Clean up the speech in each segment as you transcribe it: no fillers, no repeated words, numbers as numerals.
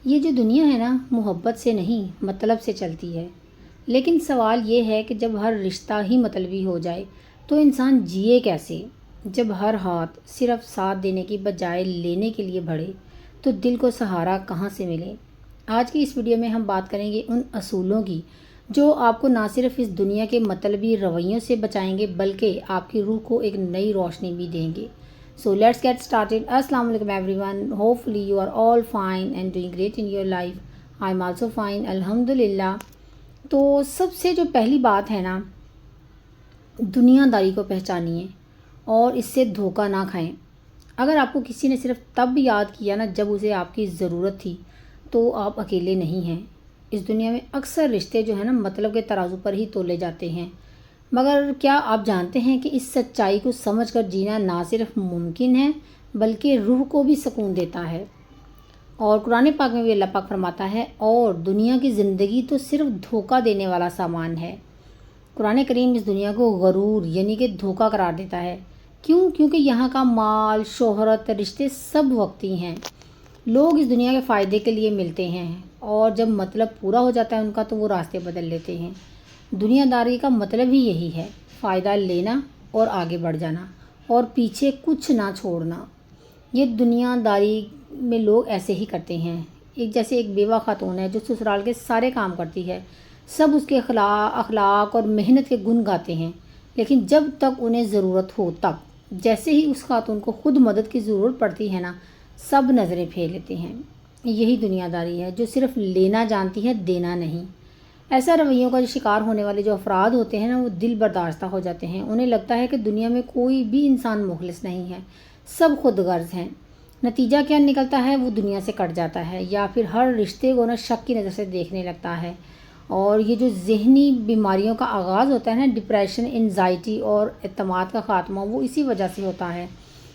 یہ جو دنیا ہے نا، محبت سے نہیں مطلب سے چلتی ہے۔ لیکن سوال یہ ہے کہ جب ہر رشتہ ہی مطلبی ہو جائے تو انسان جیے کیسے؟ جب ہر ہاتھ صرف ساتھ دینے کی بجائے لینے کے لیے بڑھے تو دل کو سہارا کہاں سے ملے؟ آج کی اس ویڈیو میں ہم بات کریں گے ان اصولوں کی جو آپ کو نہ صرف اس دنیا کے مطلبی رویوں سے بچائیں گے بلکہ آپ کی روح کو ایک نئی روشنی بھی دیں گے۔ So let's get started. Assalamu alaikum everyone. Hopefully you are all fine and doing great in your life. I'm also fine. الحمدللہ۔ تو سب سے جو پہلی بات ہے نا، دنیا داری کو پہچانیے اور اس سے دھوکہ نہ کھائیں۔ اگر آپ کو کسی نے صرف تب یاد کیا نا جب اسے آپ کی ضرورت تھی تو آپ اکیلے نہیں ہیں۔ اس دنیا میں اکثر رشتے جو ہیں نا مطلب کے ترازو پر ہی تولے جاتے ہیں، مگر کیا آپ جانتے ہیں کہ اس سچائی کو سمجھ کر جینا نہ صرف ممکن ہے بلکہ روح کو بھی سکون دیتا ہے۔ اور قرآن پاک میں بھی اللہ پاک فرماتا ہے، اور دنیا کی زندگی تو صرف دھوکہ دینے والا سامان ہے۔ قرآن کریم اس دنیا کو غرور یعنی کہ دھوکہ قرار دیتا ہے۔ کیونکہ یہاں کا مال، شہرت، رشتے سب وقتی ہیں۔ لوگ اس دنیا کے فائدے کے لیے ملتے ہیں اور جب مطلب پورا ہو جاتا ہے ان کا تو وہ راستے بدل لیتے ہیں۔ دنیا داری کا مطلب ہی یہی ہے، فائدہ لینا اور آگے بڑھ جانا اور پیچھے کچھ نہ چھوڑنا۔ یہ دنیا داری میں لوگ ایسے ہی کرتے ہیں۔ جیسے ایک بیوہ خاتون ہے جو سسرال کے سارے کام کرتی ہے، سب اس کے اخلاق اور محنت کے گن گاتے ہیں، لیکن جب تک انہیں ضرورت ہو تب جیسے ہی اس خاتون کو خود مدد کی ضرورت پڑتی ہے نا، سب نظریں پھیر لیتے ہیں۔ یہی دنیا داری ہے جو صرف لینا جانتی ہے، دینا نہیں۔ ایسا رویوں کا شکار ہونے والے جو افراد ہوتے ہیں نا، وہ دل برداشتہ ہو جاتے ہیں۔ انہیں لگتا ہے کہ دنیا میں کوئی بھی انسان مخلص نہیں ہے، سب خود غرض ہیں۔ نتیجہ کیا نکلتا ہے؟ وہ دنیا سے کٹ جاتا ہے یا پھر ہر رشتے کو نا شک کی نظر سے دیکھنے لگتا ہے۔ اور یہ جو ذہنی بیماریوں کا آغاز ہوتا ہے نا، ڈپریشن، انزائٹی اور اعتماد کا خاتمہ، وہ اسی وجہ سے ہوتا ہے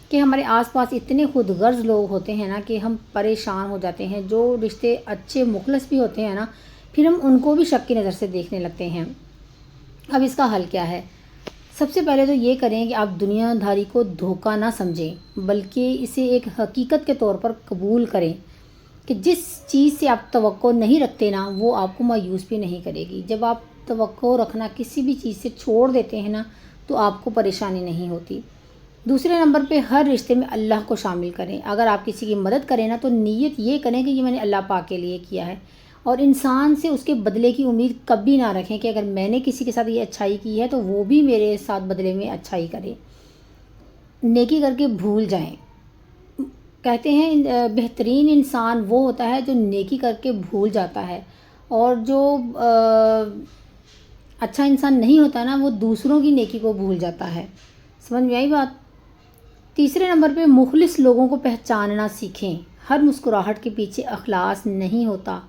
کہ ہمارے آس پاس اتنے خود غرض لوگ ہوتے ہیں نا کہ ہم پریشان ہو جاتے ہیں۔ جو رشتے اچھے مخلص بھی ہوتے ہیں نا، پھر ہم ان کو بھی شک کی نظر سے دیکھنے لگتے ہیں۔ اب اس کا حل کیا ہے؟ سب سے پہلے تو یہ کریں کہ آپ دنیا داری کو دھوکہ نہ سمجھیں بلکہ اسے ایک حقیقت کے طور پر قبول کریں کہ جس چیز سے آپ توقع نہیں رکھتے نا، وہ آپ کو مایوس بھی نہیں کرے گی۔ جب آپ توقع رکھنا کسی بھی چیز سے چھوڑ دیتے ہیں نا تو آپ کو پریشانی نہیں ہوتی۔ دوسرے نمبر پہ ہر رشتے میں اللہ کو شامل کریں۔ اگر آپ کسی کی مدد کریں نا تو نیت یہ کریں کہ یہ میں نے اللہ پاک کے لیے کیا ہے، اور انسان سے اس کے بدلے کی امید کبھی نہ رکھیں کہ اگر میں نے کسی کے ساتھ یہ اچھائی کی ہے تو وہ بھی میرے ساتھ بدلے میں اچھائی کرے۔ نیکی کر کے بھول جائیں۔ کہتے ہیں بہترین انسان وہ ہوتا ہے جو نیکی کر کے بھول جاتا ہے، اور جو اچھا انسان نہیں ہوتا نا، وہ دوسروں کی نیکی کو بھول جاتا ہے۔ سمجھ میں آئی بات؟ تیسرے نمبر پہ مخلص لوگوں کو پہچاننا سیکھیں۔ ہر مسکراہٹ کے پیچھے اخلاص نہیں ہوتا۔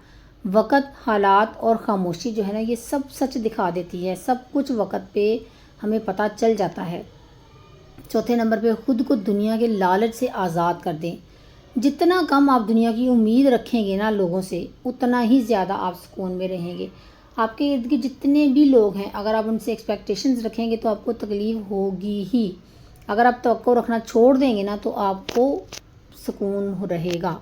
وقت، حالات اور خاموشی جو ہے نا، یہ سب سچ دکھا دیتی ہے۔ سب کچھ وقت پہ ہمیں پتہ چل جاتا ہے۔ چوتھے نمبر پہ خود کو دنیا کے لالچ سے آزاد کر دیں۔ جتنا کم آپ دنیا کی امید رکھیں گے نا لوگوں سے، اتنا ہی زیادہ آپ سکون میں رہیں گے۔ آپ کے ارد گرد جتنے بھی لوگ ہیں، اگر آپ ان سے ایکسپیکٹیشنز رکھیں گے تو آپ کو تکلیف ہوگی ہی۔ اگر آپ توقع رکھنا چھوڑ دیں گے نا تو آپ کو سکون رہے گا۔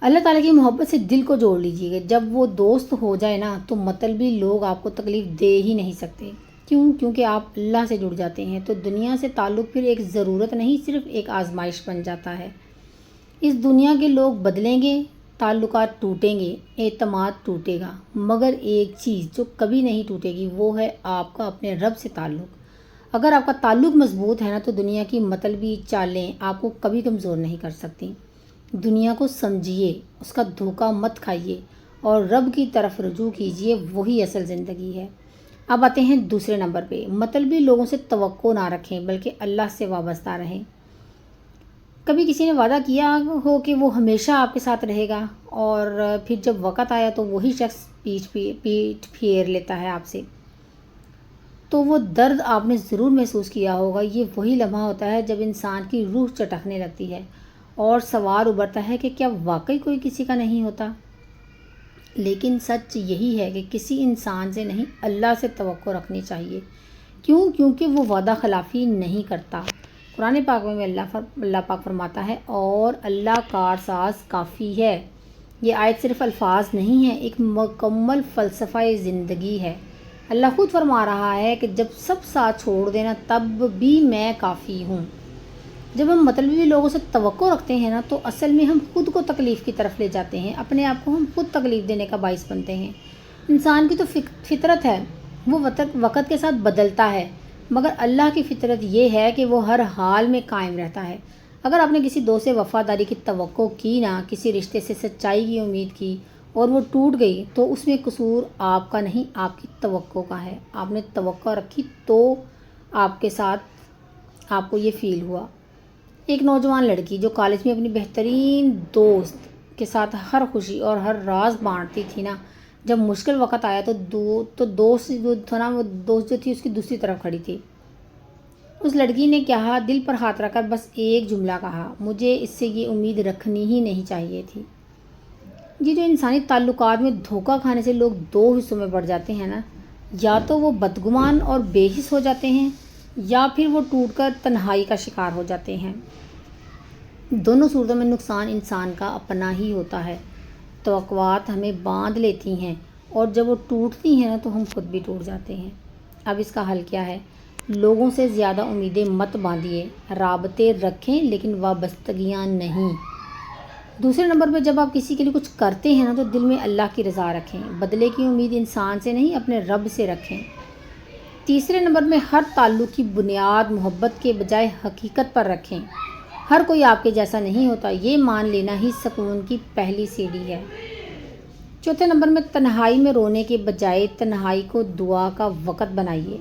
اللہ تعالیٰ کی محبت سے دل کو جوڑ لیجیے گا۔ جب وہ دوست ہو جائے نا تو مطلبی لوگ آپ کو تکلیف دے ہی نہیں سکتے۔ کیونکہ آپ اللہ سے جڑ جاتے ہیں تو دنیا سے تعلق پھر ایک ضرورت نہیں، صرف ایک آزمائش بن جاتا ہے۔ اس دنیا کے لوگ بدلیں گے، تعلقات ٹوٹیں گے، اعتماد ٹوٹے گا، مگر ایک چیز جو کبھی نہیں ٹوٹے گی وہ ہے آپ کا اپنے رب سے تعلق۔ اگر آپ کا تعلق مضبوط ہے نا تو دنیا کی مطلبی چالیں آپ کو کبھی کمزور نہیں کر سکتی۔ دنیا کو سمجھیے، اس کا دھوکہ مت کھائیے اور رب کی طرف رجوع کیجیے، وہی اصل زندگی ہے۔ اب آتے ہیں دوسرے نمبر پہ، مطلبی لوگوں سے توقع نہ رکھیں بلکہ اللہ سے وابستہ رہیں۔ کبھی کسی نے وعدہ کیا ہو کہ وہ ہمیشہ آپ کے ساتھ رہے گا، اور پھر جب وقت آیا تو وہی شخص پیٹ پھیر لیتا ہے آپ سے، تو وہ درد آپ نے ضرور محسوس کیا ہوگا۔ یہ وہی لمحہ ہوتا ہے جب انسان کی روح چٹکنے لگتی ہے اور سوال ابھرتا ہے کہ کیا واقعی کوئی کسی کا نہیں ہوتا؟ لیکن سچ یہی ہے کہ کسی انسان سے نہیں، اللہ سے توقع رکھنی چاہیے۔ کیونکہ وہ وعدہ خلافی نہیں کرتا۔ قرآن پاک میں اللہ پاک فرماتا ہے، اور اللہ کارساز کافی ہے۔ یہ آیت صرف الفاظ نہیں ہے، ایک مکمل فلسفہ زندگی ہے۔ اللہ خود فرما رہا ہے کہ جب سب ساتھ چھوڑ دینا تب بھی میں کافی ہوں۔ جب ہم مطلبی لوگوں سے توقع رکھتے ہیں نا تو اصل میں ہم خود کو تکلیف کی طرف لے جاتے ہیں، اپنے آپ کو ہم خود تکلیف دینے کا باعث بنتے ہیں۔ انسان کی تو فطرت ہے، وہ وقت کے ساتھ بدلتا ہے، مگر اللہ کی فطرت یہ ہے کہ وہ ہر حال میں قائم رہتا ہے۔ اگر آپ نے کسی دوست سے وفاداری کی توقع کی نا، کسی رشتے سے سچائی کی امید کی اور وہ ٹوٹ گئی، تو اس میں قصور آپ کا نہیں، آپ کی توقع کا ہے۔ آپ نے توقع رکھی تو آپ کے ساتھ آپ کو یہ فیل ہوا۔ ایک نوجوان لڑکی جو کالج میں اپنی بہترین دوست کے ساتھ ہر خوشی اور ہر راز بانٹتی تھی نا، جب مشکل وقت آیا تو دوست جو تھا نا، وہ دوست جو تھی اس کی دوسری طرف کھڑی تھی۔ اس لڑکی نے کہا، دل پر ہاتھ رکھ کر بس ایک جملہ کہا، مجھے اس سے یہ امید رکھنی ہی نہیں چاہیے تھی۔ یہ جو انسانی تعلقات میں دھوکہ کھانے سے لوگ دو حصوں میں بڑھ جاتے ہیں نا، یا تو وہ بدگمان اور بے حس ہو جاتے ہیں، یا پھر وہ ٹوٹ کر تنہائی کا شکار ہو جاتے ہیں۔ دونوں صورتوں میں نقصان انسان کا اپنا ہی ہوتا ہے۔ توقعات ہمیں باندھ لیتی ہیں اور جب وہ ٹوٹتی ہیں نا تو ہم خود بھی ٹوٹ جاتے ہیں۔ اب اس کا حل کیا ہے؟ لوگوں سے زیادہ امیدیں مت باندھیے، رابطے رکھیں لیکن وابستگیاں نہیں۔ دوسرے نمبر پہ جب آپ کسی کے لیے کچھ کرتے ہیں نا تو دل میں اللہ کی رضا رکھیں، بدلے کی امید انسان سے نہیں اپنے رب سے رکھیں۔ تیسرے نمبر میں ہر تعلق کی بنیاد محبت کے بجائے حقیقت پر رکھیں۔ ہر کوئی آپ کے جیسا نہیں ہوتا، یہ مان لینا ہی سکون کی پہلی سیڑھی ہے۔ چوتھے نمبر میں تنہائی میں رونے کے بجائے تنہائی کو دعا کا وقت بنائیے۔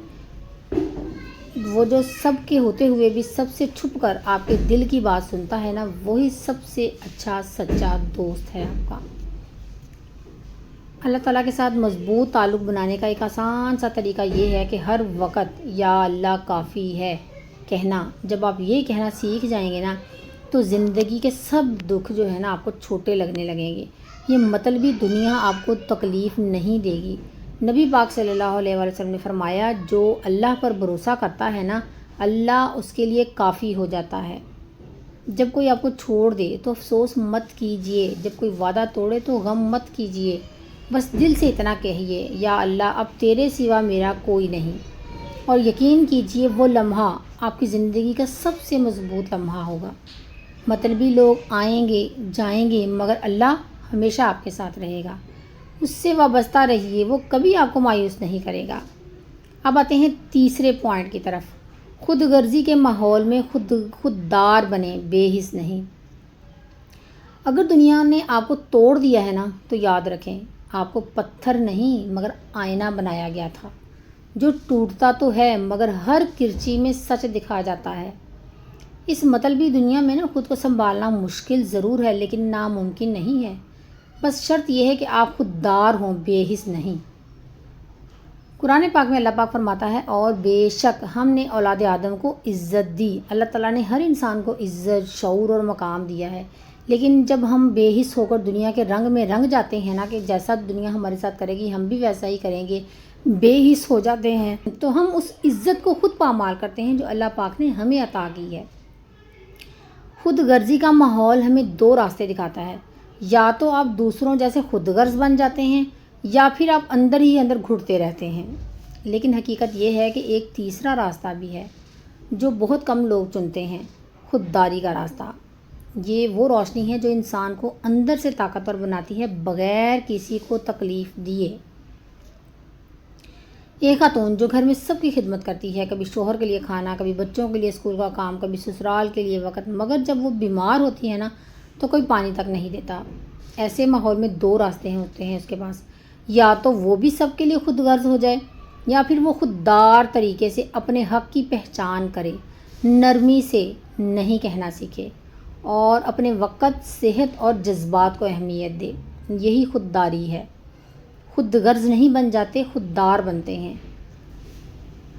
وہ جو سب کے ہوتے ہوئے بھی سب سے چھپ کر آپ کے دل کی بات سنتا ہے نا، وہی سب سے اچھا سچا دوست ہے آپ کا۔ اللہ تعالیٰ کے ساتھ مضبوط تعلق بنانے کا ایک آسان سا طریقہ یہ ہے کہ ہر وقت یا اللہ کافی ہے کہنا۔ جب آپ یہ کہنا سیکھ جائیں گے نا تو زندگی کے سب دکھ جو ہے نا آپ کو چھوٹے لگنے لگیں گے۔ یہ مطلبی دنیا آپ کو تکلیف نہیں دے گی۔ نبی پاک صلی اللہ علیہ وسلم نے فرمایا، جو اللہ پر بھروسہ کرتا ہے نا، اللہ اس کے لیے کافی ہو جاتا ہے۔ جب کوئی آپ کو چھوڑ دے تو افسوس مت کیجئے، جب کوئی وعدہ توڑے تو غم مت کیجئے، بس دل سے اتنا کہیے، یا اللہ اب تیرے سوا میرا کوئی نہیں، اور یقین کیجئے وہ لمحہ آپ کی زندگی کا سب سے مضبوط لمحہ ہوگا۔ مطلبی لوگ آئیں گے جائیں گے مگر اللہ ہمیشہ آپ کے ساتھ رہے گا۔ اس سے وابستہ رہیے، وہ کبھی آپ کو مایوس نہیں کرے گا۔ اب آتے ہیں تیسرے پوائنٹ کی طرف۔ خود غرضی کے ماحول میں خوددار بنیں، بے حس نہیں۔ اگر دنیا نے آپ کو توڑ دیا ہے نا تو یاد رکھیں، آپ کو پتھر نہیں مگر آئینہ بنایا گیا تھا، جو ٹوٹتا تو ہے مگر ہر کرچی میں سچ دکھا جاتا ہے۔ اس مطلبی دنیا میں نا خود کو سنبھالنا مشکل ضرور ہے لیکن ناممکن نہیں ہے۔ بس شرط یہ ہے کہ آپ خوددار ہوں، بے حس نہیں۔ قرآن پاک میں اللہ پاک فرماتا ہے، اور بے شک ہم نے اولاد آدم کو عزت دی۔ اللہ تعالیٰ نے ہر انسان کو عزت، شعور اور مقام دیا ہے، لیکن جب ہم بے حس ہو کر دنیا کے رنگ میں رنگ جاتے ہیں نا کہ جیسا دنیا ہمارے ساتھ کرے گی ہم بھی ویسا ہی کریں گے، بے حس ہو جاتے ہیں، تو ہم اس عزت کو خود پامال کرتے ہیں جو اللہ پاک نے ہمیں عطا کی ہے۔ خود غرضی کا ماحول ہمیں دو راستے دکھاتا ہے، یا تو آپ دوسروں جیسے خود غرض بن جاتے ہیں یا پھر آپ اندر ہی اندر گھٹتے رہتے ہیں۔ لیکن حقیقت یہ ہے کہ ایک تیسرا راستہ بھی ہے جو بہت کم لوگ چنتے ہیں، خودداری کا راستہ۔ یہ وہ روشنی ہے جو انسان کو اندر سے طاقتور بناتی ہے بغیر کسی کو تکلیف دیے۔ ایک خاتون جو گھر میں سب کی خدمت کرتی ہے، کبھی شوہر کے لیے کھانا، کبھی بچوں کے لیے اسکول کا کام، کبھی سسرال کے لیے وقت، مگر جب وہ بیمار ہوتی ہے نا تو کوئی پانی تک نہیں دیتا۔ ایسے ماحول میں دو راستے ہوتے ہیں اس کے پاس، یا تو وہ بھی سب کے لیے خود غرض ہو جائے یا پھر وہ خوددار طریقے سے اپنے حق کی پہچان کرے، نرمی سے نہیں کہنا سیکھے اور اپنے وقت، صحت اور جذبات کو اہمیت دے۔ یہی خودداری ہے۔ خود غرض نہیں بن جاتے، خوددار بنتے ہیں۔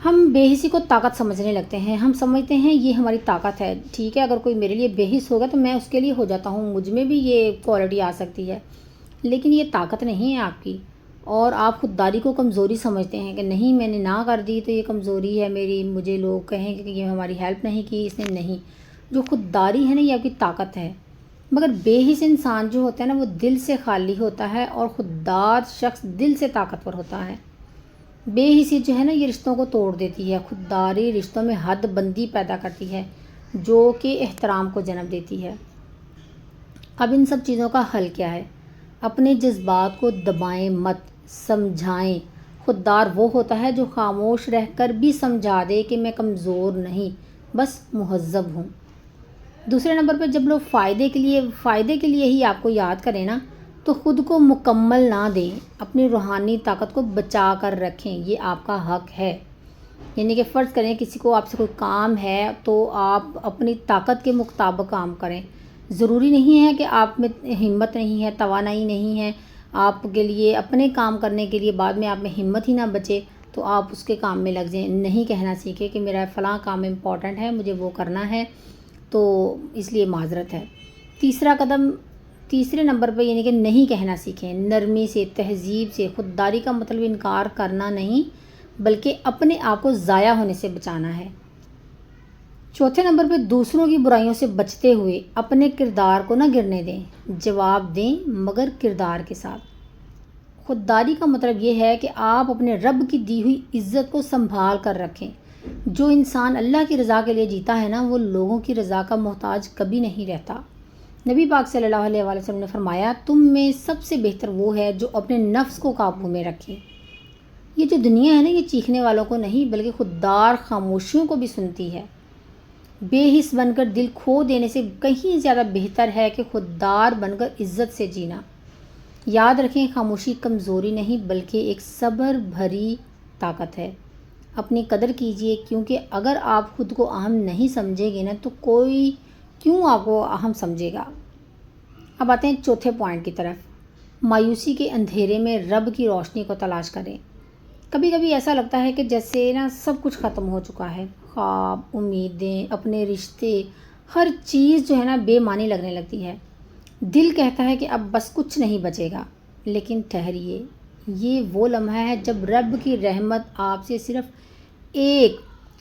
ہم بے حسی کو طاقت سمجھنے لگتے ہیں، ہم سمجھتے ہیں یہ ہماری طاقت ہے، ٹھیک ہے اگر کوئی میرے لیے بے حس ہوگا تو میں اس کے لیے ہو جاتا ہوں، مجھ میں بھی یہ کوالٹی آ سکتی ہے، لیکن یہ طاقت نہیں ہے آپ کی۔ اور آپ خودداری کو کمزوری سمجھتے ہیں کہ نہیں میں نے نہ کر دی تو یہ کمزوری ہے میری، مجھے لوگ کہیں کہ یہ ہماری ہیلپ نہیں کی اس نے۔ نہیں، جو خودداری ہے نا یہ آپ کی طاقت ہے۔ مگر بے حس انسان جو ہوتا ہے نا وہ دل سے خالی ہوتا ہے، اور خوددار شخص دل سے طاقتور ہوتا ہے۔ بے حسی جو ہے نا یہ رشتوں کو توڑ دیتی ہے، خودداری رشتوں میں حد بندی پیدا کرتی ہے جو کہ احترام کو جنم دیتی ہے۔ اب ان سب چیزوں کا حل کیا ہے؟ اپنے جذبات کو دبائیں مت، سمجھائیں۔ خوددار وہ ہوتا ہے جو خاموش رہ کر بھی سمجھا دے کہ میں کمزور نہیں، بس مہذب ہوں۔ دوسرے نمبر پہ جب لوگ فائدے کے لیے ہی آپ کو یاد کریں نا تو خود کو مکمل نہ دیں، اپنی روحانی طاقت کو بچا کر رکھیں، یہ آپ کا حق ہے۔ یعنی کہ فرض کریں کسی کو آپ سے کوئی کام ہے تو آپ اپنی طاقت کے مطابق کام کریں۔ ضروری نہیں ہے کہ آپ میں ہمت نہیں ہے، توانائی نہیں ہے آپ کے لیے اپنے کام کرنے کے لیے، بعد میں آپ میں ہمت ہی نہ بچے تو آپ اس کے کام میں لگ جائیں۔ نہیں کہنا سیکھیں کہ میرا فلاں کام امپورٹنٹ ہے، مجھے وہ کرنا ہے تو اس لیے معذرت ہے۔ تیسرے نمبر پہ یعنی کہ نہیں کہنا سیکھیں، نرمی سے، تہذیب سے۔ خودداری کا مطلب انکار کرنا نہیں بلکہ اپنے آپ کو ضائع ہونے سے بچانا ہے۔ چوتھے نمبر پہ دوسروں کی برائیوں سے بچتے ہوئے اپنے کردار کو نہ گرنے دیں، جواب دیں مگر کردار کے ساتھ۔ خودداری کا مطلب یہ ہے کہ آپ اپنے رب کی دی ہوئی عزت کو سنبھال کر رکھیں۔ جو انسان اللہ کی رضا کے لیے جیتا ہے نا وہ لوگوں کی رضا کا محتاج کبھی نہیں رہتا۔ نبی پاک صلی اللہ علیہ وسلم نے فرمایا تم میں سب سے بہتر وہ ہے جو اپنے نفس کو قابو میں رکھے۔ یہ جو دنیا ہے نا یہ چیخنے والوں کو نہیں بلکہ خوددار خاموشیوں کو بھی سنتی ہے۔ بے حس بن کر دل کھو دینے سے کہیں زیادہ بہتر ہے کہ خوددار بن کر عزت سے جینا۔ یاد رکھیں خاموشی کمزوری نہیں بلکہ ایک صبر بھری طاقت ہے۔ اپنی قدر کیجئے کیونکہ اگر آپ خود کو اہم نہیں سمجھیں گے نا تو کوئی کیوں آپ کو اہم سمجھے گا۔ اب آتے ہیں چوتھے پوائنٹ کی طرف، مایوسی کے اندھیرے میں رب کی روشنی کو تلاش کریں۔ کبھی کبھی ایسا لگتا ہے کہ جیسے نا سب کچھ ختم ہو چکا ہے، خواب، امیدیں، اپنے رشتے، ہر چیز جو ہے نا بے معنی لگنے لگتی ہے۔ دل کہتا ہے کہ اب بس کچھ نہیں بچے گا، لیکن ٹھہریے، یہ وہ لمحہ ہے جب رب کی رحمت آپ سے صرف ایک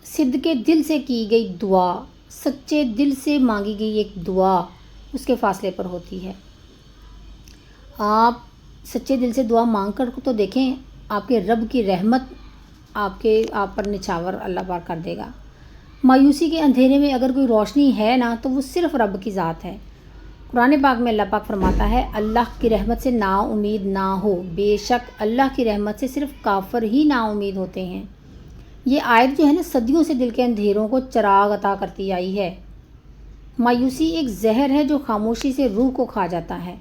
صدقے دل سے کی گئی دعا، سچے دل سے مانگی گئی ایک دعا اس کے فاصلے پر ہوتی ہے۔ آپ سچے دل سے دعا مانگ کر تو دیکھیں، آپ کے رب کی رحمت آپ پر نچھاور اللہ پاک کر دے گا۔ مایوسی کے اندھیرے میں اگر کوئی روشنی ہے نا تو وہ صرف رب کی ذات ہے۔ قرآن پاک میں اللہ پاک فرماتا ہے اللہ کی رحمت سے نا امید نہ ہو، بے شک اللہ کی رحمت سے صرف کافر ہی نا امید ہوتے ہیں۔ یہ آیت جو ہے نا صدیوں سے دل کے اندھیروں کو چراغ عطا کرتی آئی ہے۔ مایوسی ایک زہر ہے جو خاموشی سے روح کو کھا جاتا ہے۔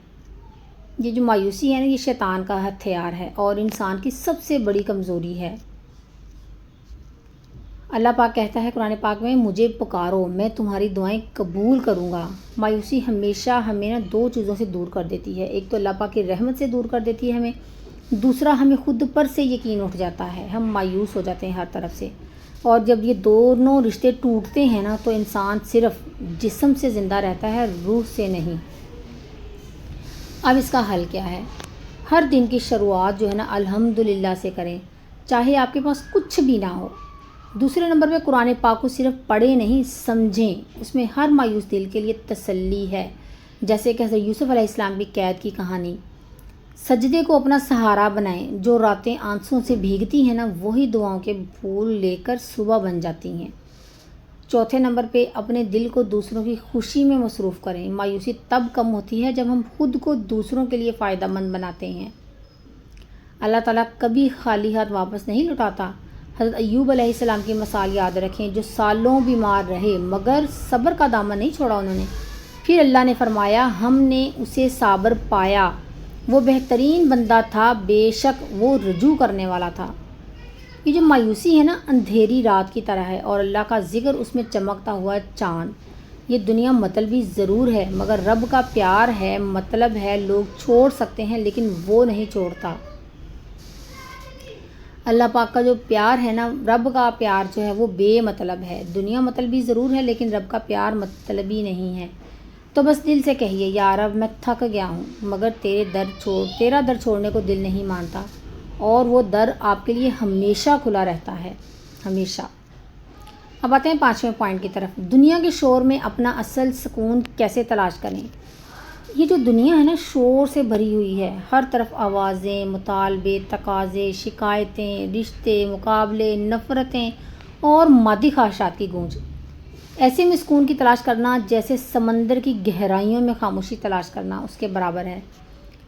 یہ جو مایوسی ہے نا یہ شیطان کا ہتھیار ہے اور انسان کی سب سے بڑی کمزوری ہے۔ اللہ پاک کہتا ہے قرآن پاک میں مجھے پکارو میں تمہاری دعائیں قبول کروں گا۔ مایوسی ہمیشہ ہمیں نا دو چیزوں سے دور کر دیتی ہے، ایک تو اللہ پاک کی رحمت سے دور کر دیتی ہے ہمیں، دوسرا ہمیں خود پر سے یقین اٹھ جاتا ہے، ہم مایوس ہو جاتے ہیں ہر طرف سے۔ اور جب یہ دونوں رشتے ٹوٹتے ہیں نا تو انسان صرف جسم سے زندہ رہتا ہے، روح سے نہیں۔ اب اس کا حل کیا ہے؟ ہر دن کی شروعات جو ہے نا الحمدللہ سے کریں، چاہے آپ کے پاس کچھ بھی نہ ہو۔ دوسرے نمبر پہ قرآن پاک کو صرف پڑھیں نہیں سمجھیں، اس میں ہر مایوس دل کے لیے تسلی ہے، جیسے کہ حضرت یوسف علیہ السلام کی قید کی کہانی۔ سجدے کو اپنا سہارا بنائیں، جو راتیں آنسوں سے بھیگتی ہیں نا وہی دعاؤں کے پھول لے کر صبح بن جاتی ہیں۔ چوتھے نمبر پہ اپنے دل کو دوسروں کی خوشی میں مصروف کریں۔ مایوسی تب کم ہوتی ہے جب ہم خود کو دوسروں کے لیے فائدہ مند بناتے ہیں۔ اللہ تعالیٰ کبھی خالی ہاتھ واپس نہیں لوٹاتا۔ حضرت ایوب علیہ السلام کی مثال یاد رکھیں، جو سالوں بیمار رہے مگر صبر کا دامن نہیں چھوڑا انہوں نے۔ پھر اللہ نے فرمایا ہم نے اسے صابر پایا، وہ بہترین بندہ تھا، بے شک وہ رجوع کرنے والا تھا۔ یہ جو مایوسی ہے نا اندھیری رات کی طرح ہے اور اللہ کا ذکر اس میں چمکتا ہوا چاند۔ یہ دنیا مطلبی ضرور ہے مگر رب کا پیار ہے، مطلب ہے لوگ چھوڑ سکتے ہیں لیکن وہ نہیں چھوڑتا۔ اللہ پاک کا جو پیار ہے نا، رب کا پیار جو ہے وہ بے مطلب ہے۔ دنیا مطلبی ضرور ہے لیکن رب کا پیار مطلبی نہیں ہے۔ تو بس دل سے کہیے یا رب میں تھک گیا ہوں مگر تیرا در چھوڑنے کو دل نہیں مانتا، اور وہ در آپ کے لیے ہمیشہ کھلا رہتا ہے، ہمیشہ۔ اب آتے ہیں پانچویں پوائنٹ کی طرف، دنیا کے شور میں اپنا اصل سکون کیسے تلاش کریں۔ یہ جو دنیا ہے نا شور سے بھری ہوئی ہے، ہر طرف آوازیں، مطالبے، تقاضے، شکایتیں، رشتے، مقابلے، نفرتیں اور مادی خواہشات کی گونج۔ ایسے میں سکون کی تلاش کرنا جیسے سمندر کی گہرائیوں میں خاموشی تلاش کرنا اس کے برابر ہے۔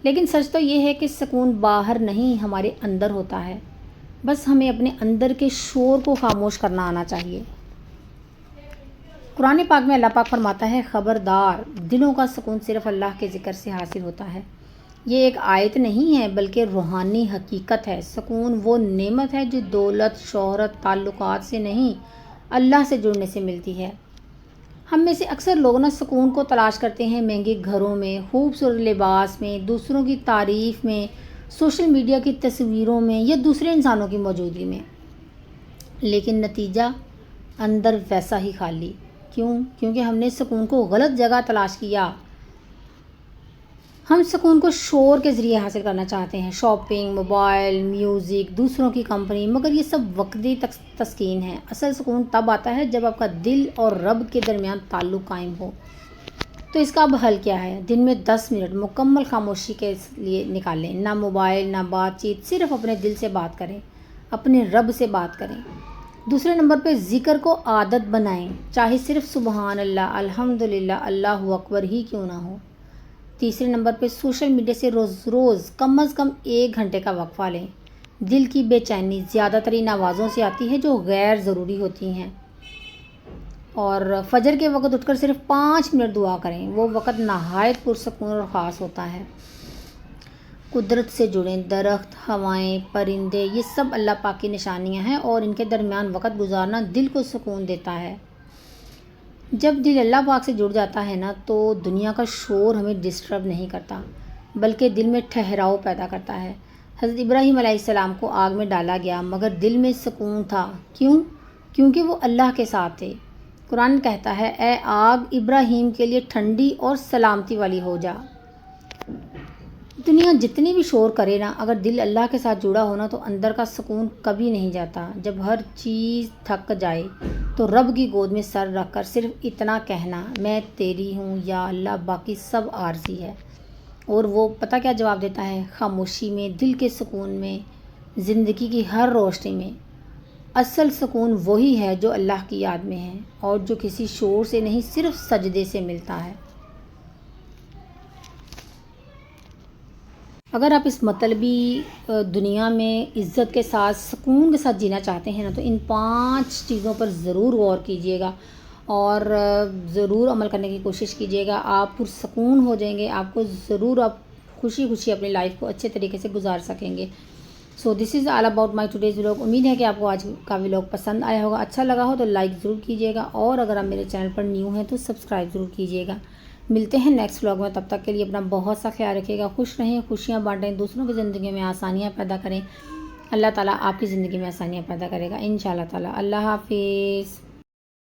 لیکن سچ تو یہ ہے کہ سکون باہر نہیں ہمارے اندر ہوتا ہے، بس ہمیں اپنے اندر کے شور کو خاموش کرنا آنا چاہیے۔ قرآن پاک میں اللہ پاک فرماتا ہے، خبردار، دلوں کا سکون صرف اللہ کے ذکر سے حاصل ہوتا ہے۔ یہ ایک آیت نہیں ہے بلکہ روحانی حقیقت ہے۔ سکون وہ نعمت ہے جو دولت، شہرت، تعلقات سے نہیں، اللہ سے جڑنے سے ملتی ہے۔ ہم میں سے اکثر لوگ نا سکون کو تلاش کرتے ہیں مہنگے گھروں میں، خوبصورت لباس میں، دوسروں کی تعریف میں، سوشل میڈیا کی تصویروں میں یا دوسرے انسانوں کی موجودگی میں، لیکن نتیجہ اندر ویسا ہی خالی۔ کیوں؟ کیونکہ ہم نے سکون کو غلط جگہ تلاش کیا۔ ہم سکون کو شور کے ذریعے حاصل کرنا چاہتے ہیں، شاپنگ، موبائل، میوزک، دوسروں کی کمپنی، مگر یہ سب وقتی تسکین ہے۔ اصل سکون تب آتا ہے جب آپ کا دل اور رب کے درمیان تعلق قائم ہو۔ تو اس کا اب حل کیا ہے؟ دن میں 10 منٹ مکمل خاموشی کے لیے نکالیں، نہ موبائل، نہ بات چیت، صرف اپنے دل سے بات کریں، اپنے رب سے بات کریں۔ دوسرے نمبر پہ ذکر کو عادت بنائیں، چاہے صرف سبحان اللہ، الحمدللہ، اللہ اکبر ہی کیوں نہ ہو۔ تیسرے نمبر پہ سوشل میڈیا سے روز کم از کم 1 گھنٹے کا وقفہ لیں۔ دل کی بے چینی زیادہ ترین آوازوں سے آتی ہے جو غیر ضروری ہوتی ہیں۔ اور فجر کے وقت اٹھ کر صرف 5 منٹ دعا کریں، وہ وقت نہایت پرسکون اور خاص ہوتا ہے۔ قدرت سے جڑیں، درخت، ہوائیں، پرندے، یہ سب اللہ پاک کی نشانیاں ہیں اور ان کے درمیان وقت گزارنا دل کو سکون دیتا ہے۔ جب دل اللہ پاک سے جڑ جاتا ہے نا تو دنیا کا شور ہمیں ڈسٹرب نہیں کرتا بلکہ دل میں ٹھہراؤ پیدا کرتا ہے۔ حضرت ابراہیم علیہ السلام کو آگ میں ڈالا گیا مگر دل میں سکون تھا۔ کیوں؟ کیونکہ وہ اللہ کے ساتھ تھے۔ قرآن کہتا ہے، اے آگ ابراہیم کے لیے ٹھنڈی اور سلامتی والی ہو جا۔ دنیا جتنی بھی شور کرے نا، اگر دل اللہ کے ساتھ جڑا ہونا تو اندر کا سکون کبھی نہیں جاتا۔ جب ہر چیز تھک جائے تو رب کی گود میں سر رکھ کر صرف اتنا کہنا، میں تیری ہوں یا اللہ، باقی سب عارضی ہے۔ اور وہ پتہ کیا جواب دیتا ہے؟ خاموشی میں، دل کے سکون میں، زندگی کی ہر روشنی میں۔ اصل سکون وہی ہے جو اللہ کی یاد میں ہے اور جو کسی شور سے نہیں، صرف سجدے سے ملتا ہے۔ اگر آپ اس مطلبی دنیا میں عزت کے ساتھ، سکون کے ساتھ جینا چاہتے ہیں نا تو ان 5 چیزوں پر ضرور غور کیجیے گا اور ضرور عمل کرنے کی کوشش کیجیے گا۔ آپ پرسکون ہو جائیں گے، آپ کو ضرور آپ خوشی خوشی اپنی لائف کو اچھے طریقے سے گزار سکیں گے۔ So this is all about my today's vlog. امید ہے کہ آپ کو آج کا ولاگ پسند آیا ہوگا، اچھا لگا ہو تو لائک ضرور کیجیے گا اور اگر آپ میرے چینل پر نیو ہیں تو سبسکرائب ضرور کیجیے گا۔ ملتے ہیں نیکسٹ ولاگ میں، تب تک کے لیے اپنا بہت سا خیال رکھیے گا، خوش رہیں، خوشیاں بانٹیں، دوسروں کی زندگی میں آسانیاں پیدا کریں۔ اللہ تعالیٰ آپ کی زندگی میں آسانیاں پیدا کرے گا انشاءاللہ تعالیٰ۔ اللہ حافظ۔